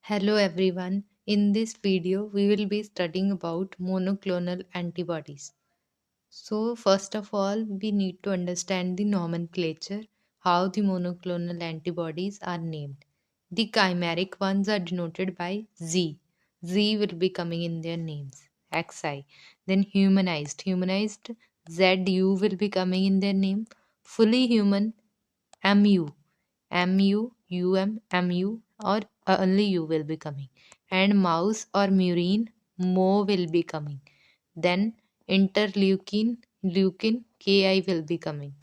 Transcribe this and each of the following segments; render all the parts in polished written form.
Hello everyone. In this video, we will be studying about monoclonal antibodies. So, first of all, we need to understand the nomenclature, how the monoclonal antibodies are named. The chimeric ones are denoted by Z. Z will be coming in their names. XI. Then humanized ZU will be coming in their name. Fully human, MU. MU, or only U will be coming. And mouse or murine, Mo will be coming. Then Ki will be coming.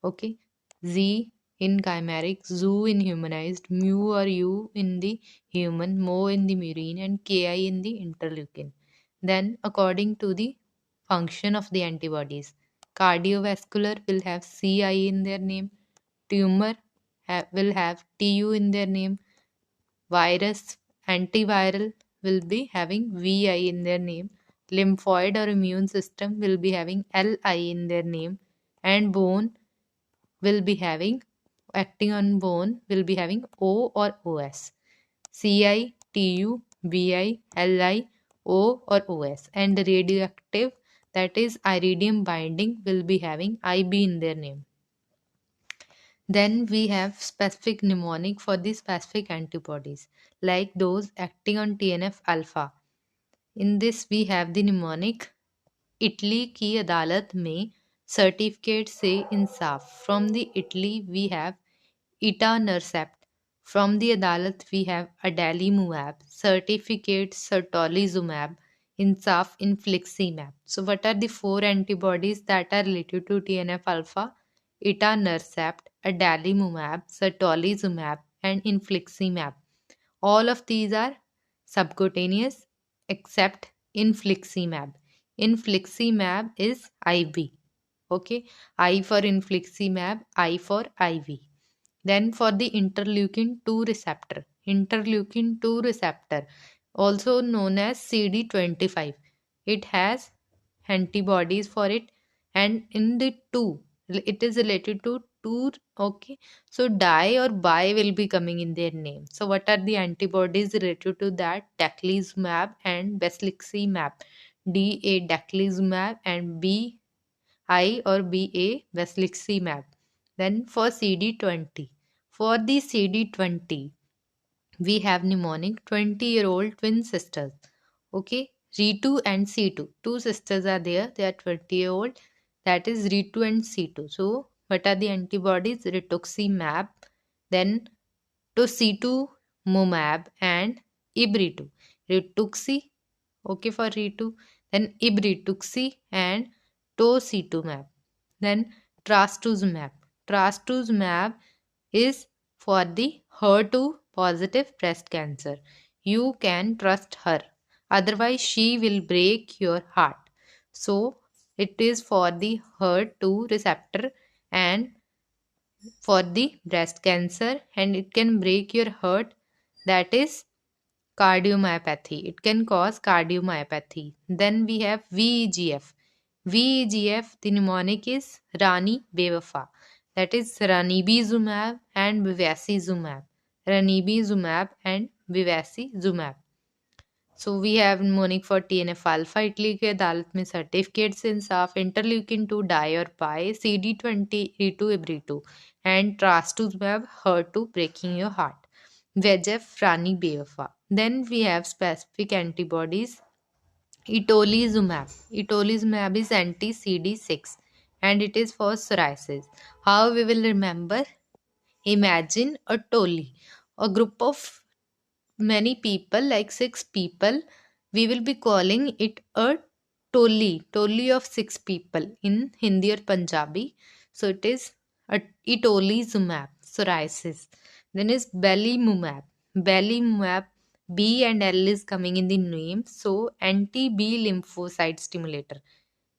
Okay. Z in chimeric, Zu in humanized, Mu or U in the human, Mo in the murine, and Ki in the interleukin. Then, according to the function of the antibodies, cardiovascular will have Ci in their name, tumor will have Tu in their name, virus, antiviral will be having Vi in their name, lymphoid or immune system will be having Li in their name, and bone will be having, acting on bone will be having O or Os. Ci, Tu, Vi, Li, O or Os. And radioactive, that is iridium binding, will be having Ib in their name. Then we have specific mnemonic for the specific antibodies, like those acting on TNF alpha. In this we have the mnemonic Italy की अदालत में certificate से इंसाफ. From the Italy we have etanercept. From the अदालत we have adalimumab, certificate certolizumab, insaf infliximab. So what are the four antibodies that are related to TNF alpha? Etanercept, adalimumab, certolizumab, and infliximab. All of these are subcutaneous except infliximab. Infliximab is IV. Okay, I for infliximab, I for IV. Then for the interleukin 2 receptor, also known as CD25, it has antibodies for it, and in the 2, it is related to 2. Okay, so di or bi will be coming in their name. So what are the antibodies related to that? Daclizumab and besliximab. Da daclizumab and Bi or Ba besliximab. Then for CD20, for the CD20, we have mnemonic 20-year-old twin sisters. Okay, Ritu and C2. Two sisters are there. They are 20-year-old. That is Ritu and C2. So, what are the antibodies? Rituximab, then tocilizumab and Ibritu. Rituxi, okay for Ritu. Then Ibrituxi and tocilizumab. Then trastuzumab. Trastuzumab is for the HER2 positive breast cancer. You can trust her. Otherwise, she will break your heart. So, it is for the HER2 receptor and for the breast cancer, and it can break your heart. That is cardiomyopathy. It can cause cardiomyopathy. Then we have VEGF. VEGF, the mnemonic is Rani Bewafa. That is ranibizumab and bevacizumab. Ranibizumab and bevacizumab. So we have mnemonic for TNF alpha, Italy के अदालत में certificate से इंसाफ, interleukin 2 die और पाई, CD20 E2 Ibritu, and trastuzumab HER2 breaking your heart. VEGF Rani Bewafa. Then we have specific antibodies. Itolizumab. Itolizumab is anti-CD6 and it is for psoriasis. How we will remember? Imagine a toli, a group of many people, like 6 people. We will be calling it a toli of 6 people in Hindi or Punjabi. So it is a itolizumab, psoriasis. Then is belimumab. Belimumab, B and L is coming in the name. So anti-B lymphocyte stimulator.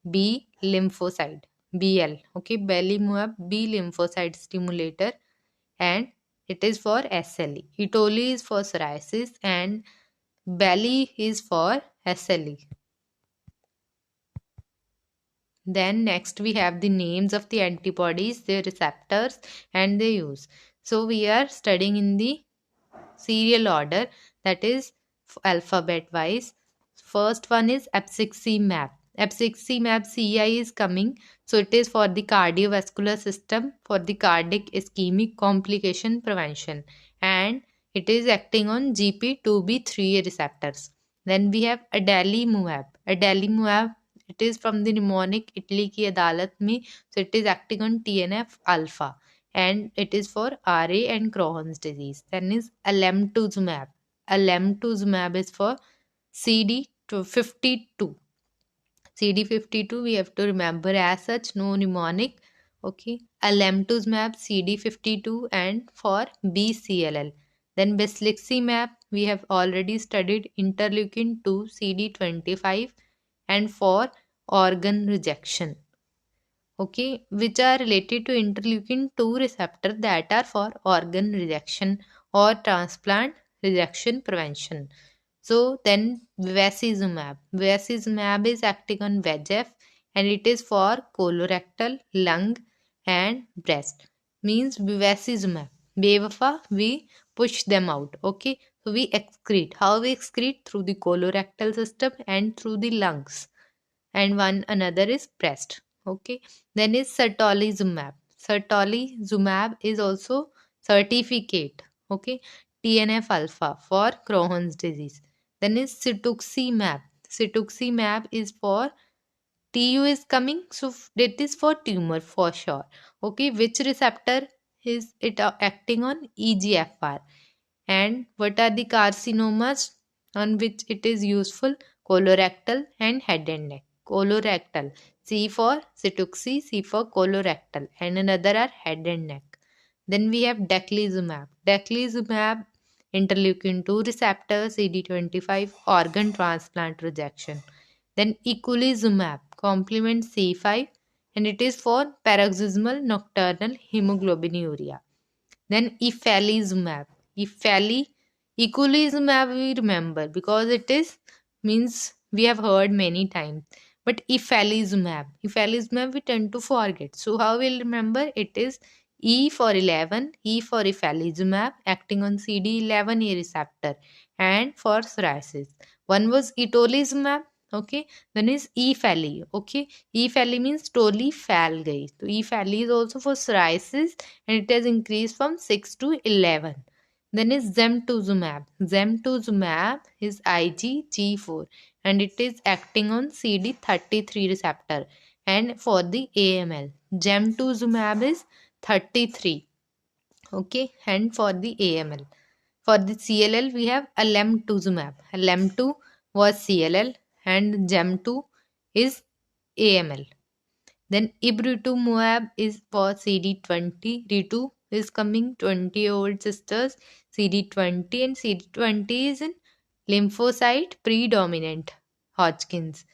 B lymphocyte. BL. Okay, belimumab, B lymphocyte stimulator, and it is for SLE. Itoli is for psoriasis and Beli is for SLE. Then next we have the names of the antibodies, their receptors and their use. So we are studying in the serial order, that is alphabet wise. First one is epsiximab. Epsiximab CI is coming. So it is for the cardiovascular system, for the cardiac ischemic complication prevention, and it is acting on GP2B3 receptors. Then we have adalimumab. Adalimumab, it is from the mnemonic Italy ki अदालत में, so it is acting on TNF alpha and it is for RA and Crohn's disease. Then is alemtuzumab. Alemtuzumab is for CD52. CD52 we have to remember as such, no mnemonic. Okay, alemtuzumab CD52 and for BCLL. Then besliximab we have already studied, interleukin 2 CD25 and for organ rejection. Okay, which are related to interleukin 2 receptor that are for organ rejection or transplant rejection prevention. So then bevacizumab. Bevacizumab is acting on VEGF and it is for colorectal, lung and breast. Means bevacizumab. Bevafa, we push them out. Okay. So we excrete. How we excrete? Through the colorectal system and through the lungs. And one another is breast. Okay. Then is certolizumab. Certolizumab is also certificate. Okay. TNF alpha for Crohn's disease. Then is cetuximab. Cetuximab is for TU is coming, so that is for tumor for sure. Okay, which receptor is it acting on? EGFR. And what are the carcinomas on which it is useful? Colorectal and head and neck. Colorectal. C for cetuxi, C for colorectal, and another are head and neck. Then we have daclizumab. Daclizumab, interleukin 2 receptor, CD25, organ transplant rejection. Then eculizumab, complement C5, and it is for paroxysmal nocturnal hemoglobinuria. Then ifalizumab. Ifali, eculizumab we remember because it is means we have heard many times. But ifalizumab we tend to forget. So how we'll remember? It is E for 11, E for ifalizumab acting on CD11A receptor and for psoriasis. One was itolizumab. Okay, then is efali. Okay, efali means totally fell gayi. So efali is also for psoriasis and it has increased from 6 to 11. Then is zemtuzumab. Zemtuzumab is IgG4 and it is acting on CD33 receptor and for the AML. Gemtuzumab is 33. Okay, and for the AML. For the CLL, we have alemtuzumab. Alemtu was CLL and Gem2 is AML. Then ibrutinib is for CD20. Ritu is coming 20-year-old sisters. CD20 and CD20 is in lymphocyte predominant Hodgkin's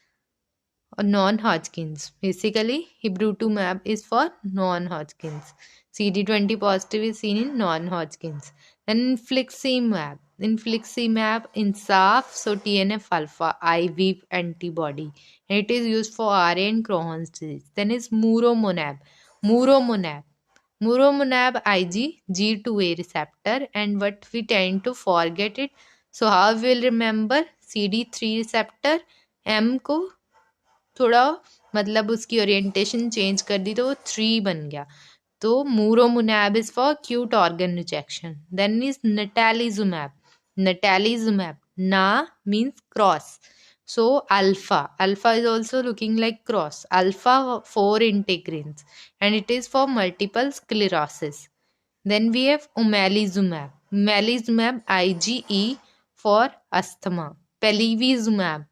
or non-Hodgkin's. Basically, ibrutinib is for non-Hodgkin's. CD20 positive is seen in non-Hodgkin's. Then infliximab. Infliximab insaf, so TNF alpha, IV antibody. And it is used for RA and Crohn's disease. Then is muromonab. Muromonab. Muromonab Ig G2A receptor, and what we tend to forget it. So how we will remember? CD3 receptor M को थोड़ा मतलब उसकी orientation change कर दी तो वो 3 बन गया. तो muromonab is for acute organ rejection. Then is natalizumab. Natalizumab. Na means cross. So alpha. Alpha is also looking like cross. Alpha 4 integrins. And it is for multiple sclerosis. Then we have omalizumab. Omalizumab IgE for asthma. Pelivizumab.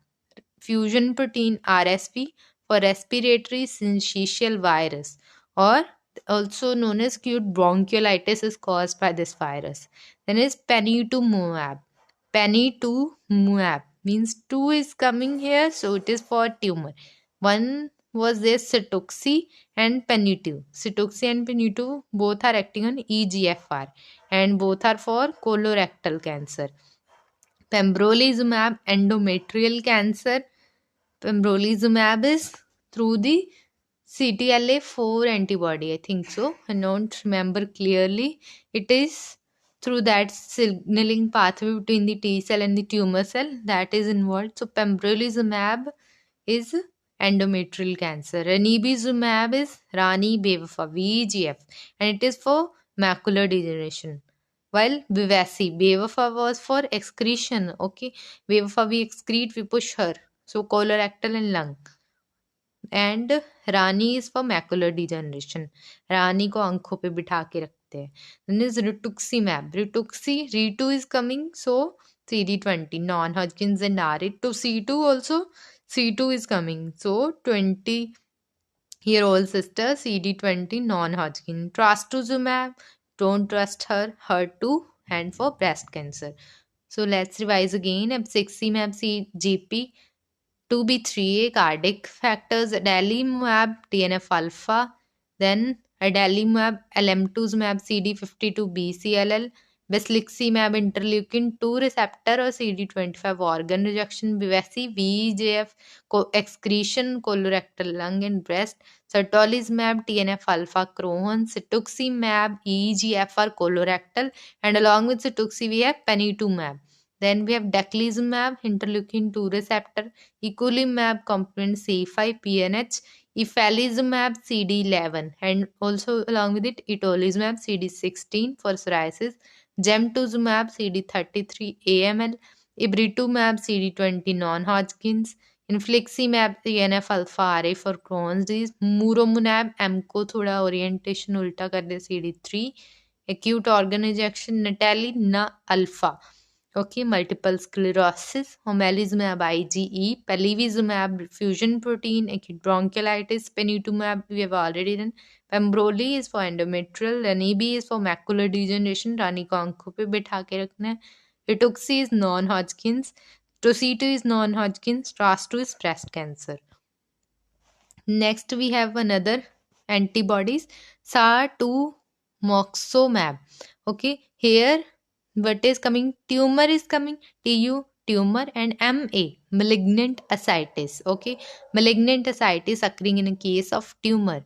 Fusion protein RSV for respiratory syncytial virus, or also known as acute bronchiolitis is caused by this virus. Then is panitumumab. Panitumumab means 2 is coming here, so it is for tumor. One was this cetuxi and panitu. Cetuxi and panitu both are acting on EGFR and both are for colorectal cancer. Pembrolizumab endometrial cancer. Pembrolizumab is through the CTLA4 antibody, I think so. I don't remember clearly. It is through that signaling pathway between the T cell and the tumor cell that is involved. So pembrolizumab is endometrial cancer. Ranibizumab is Rani Bevafa, VEGF, and it is for macular degeneration. While Bevacizumab, Bevafa was for excretion. Okay, Bevafa we excrete, we push her. So colorectal and lung. And rani is for macular degeneration. Rani को आंखों पे बिठा के रखते हैं. Then is rituximab. Ritu is coming. So CD20 non-Hodgkin's and RA to C2 also. C2 is coming. So 20-year-old sister CD20 non-Hodgkin. Trastuzumab, don't trust her. HER2 and for breast cancer. So let's revise again. Abciximab CGP 2B3A cardiac factors, adalimumab TNF alpha, then adalimumab alemtuzumab CD52 BCLL, besliximab interleukin 2 receptor or CD25 organ rejection, Bevacizumab VEGF excretion colorectal lung and breast, sertolizumab TNF alpha Crohn, cetuximab EGFR colorectal, and along with cetuximab we have panitumumab. Then we have daclizumab interleukin 2 receptor, eculizumab complement C5 PNH, ifalizumab CD11, and also along with it itolizumab CD16 for psoriasis, gemtuzumab CD33 AML, ibritumab CD20 non-Hodgkin's, infliximab TNF alpha RA for Crohn's disease, muromunab M को थोड़ा orientation उल्टा कर दे CD3, acute organ rejection natali na alpha. Okay, multiple sclerosis, omalizumab IgE, palivizumab fusion protein, acute bronchiolitis, panitumab we have already done. Pembroli is for endometrial, Ranibi is for macular degeneration, रानी को आंखों पे बिठा के रखना है. Rituxi is non-Hodgkin's, Tocito is non-Hodgkin's, Tras2 is breast cancer. Next we have another antibodies, SAR2 moxomab. Okay, here what is coming? Tumor is coming. TU tumor and MA malignant ascites. Okay, malignant ascites occurring in a case of tumor,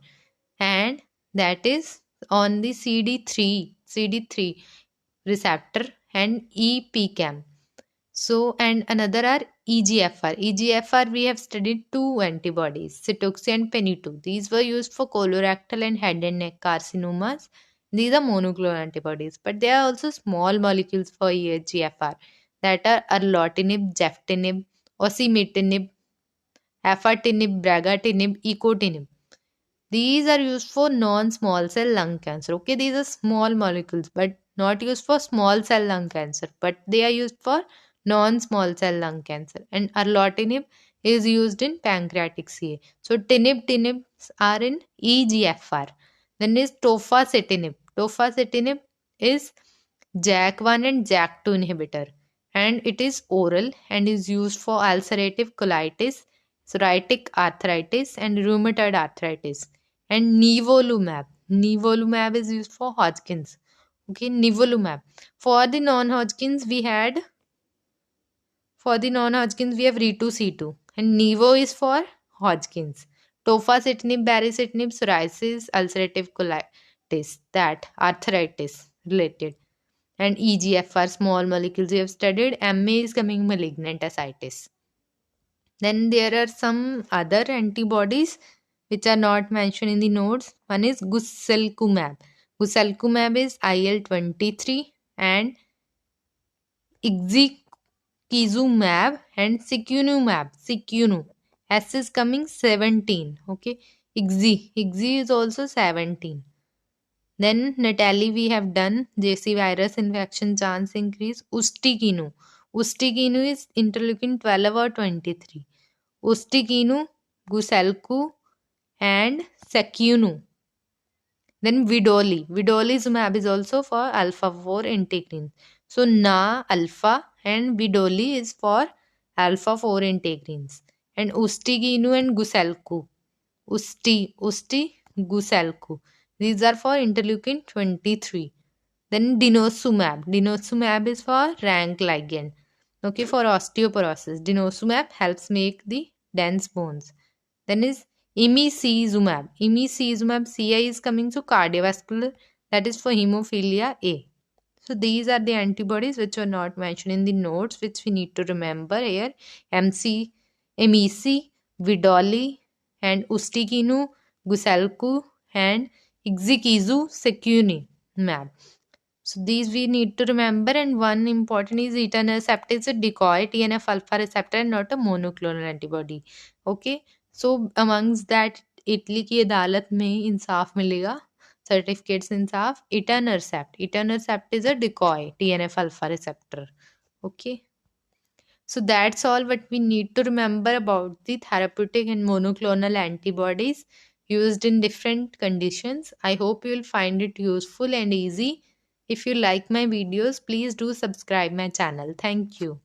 and that is on the CD3 receptor and EPCAM. So, and another are EGFR. EGFR we have studied two antibodies, Cetuxi and Penitu. These were used for colorectal and head and neck carcinomas. These are monoclonal antibodies, but there are also small molecules for EGFR that are erlotinib, geftinib, osimertinib, afatinib, bragatinib, ecotinib. These are used for non-small cell lung cancer. Okay, these are small molecules, but not used for small cell lung cancer, but they are used for non-small cell lung cancer. And erlotinib is used in pancreatic CA. So tinibs are in EGFR. Then is tofacitinib. Tofacitinib is JAK1 and JAK2 inhibitor, and it is oral and is used for ulcerative colitis, psoriatic arthritis, and rheumatoid arthritis. And nivolumab. Nivolumab is used for Hodgkin's. Okay, nivolumab. For the non-Hodgkin's, we have Ritu C2, and Nivo is for Hodgkin's. Tofacitinib, baricitinib, psoriasis, ulcerative colitis, that arthritis related. And EGFR small molecules we have studied. MA is coming malignant ascites. Then there are some other antibodies which are not mentioned in the notes. One is guselkumab. Guselkumab is IL-23 and ixekizumab and secukinumab. S is coming 17. Okay. Ixi is also 17. Then Natalie we have done JC virus infection chance increase. Ustikinu is interleukin 12 or 23. Ustikinu, Guselku, and Sekunu. Then Vidolizumab is also for alpha 4 integrin. So Na alpha and Vidoli is for alpha 4 integrins. And Ustiginu and Guselku. Guselku. These are for interleukin 23. Then Denosumab is for rank ligand. Okay, for osteoporosis. Denosumab helps make the dense bones. Then is Imicizumab. Ci is coming to cardiovascular, that is for hemophilia A. So these are the antibodies which are not mentioned in the notes, which we need to remember here. MC, MEC, Vidoli, and Ustikinu, Guselku, and Ixikizu Secunimab. So these we need to remember, and one important is etanercept is a decoy TNF alpha receptor and not a monoclonal antibody. Okay, so amongst that Italy की अदालत में इंसाफ मिलेगा, certificates Insaf. Etanercept is a decoy TNF alpha receptor. Okay, so that's all what we need to remember about the therapeutic and monoclonal antibodies used in different conditions. I hope you will find it useful and easy. If you like my videos, please do subscribe my channel. Thank you.